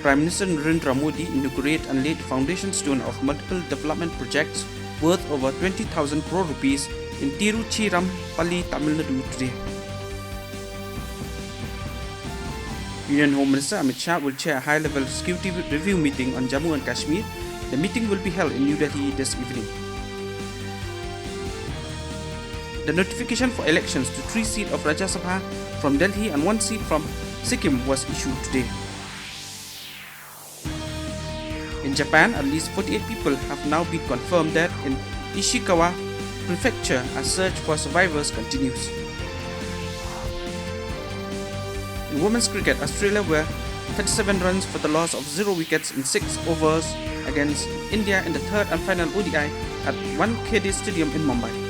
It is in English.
Prime Minister Narendra Modi inaugurated and laid the foundation stone of multiple development projects worth over 20,000 crore rupees in Tiruchirappalli, Tamil Nadu today. Union Home Minister Amit Shah will chair a high-level security review meeting on Jammu and Kashmir. The meeting will be held in New Delhi this evening. The notification for elections to 3 seats of Rajya Sabha from Delhi and 1 seat from Sikkim was issued today. In Japan, at least 48 people have now been confirmed dead in Ishikawa Prefecture as search for survivors continues. In women's cricket, Australia were 37 runs for the loss of 0 wickets in 6 overs against India in the third and final ODI at Wankhede Stadium in Mumbai.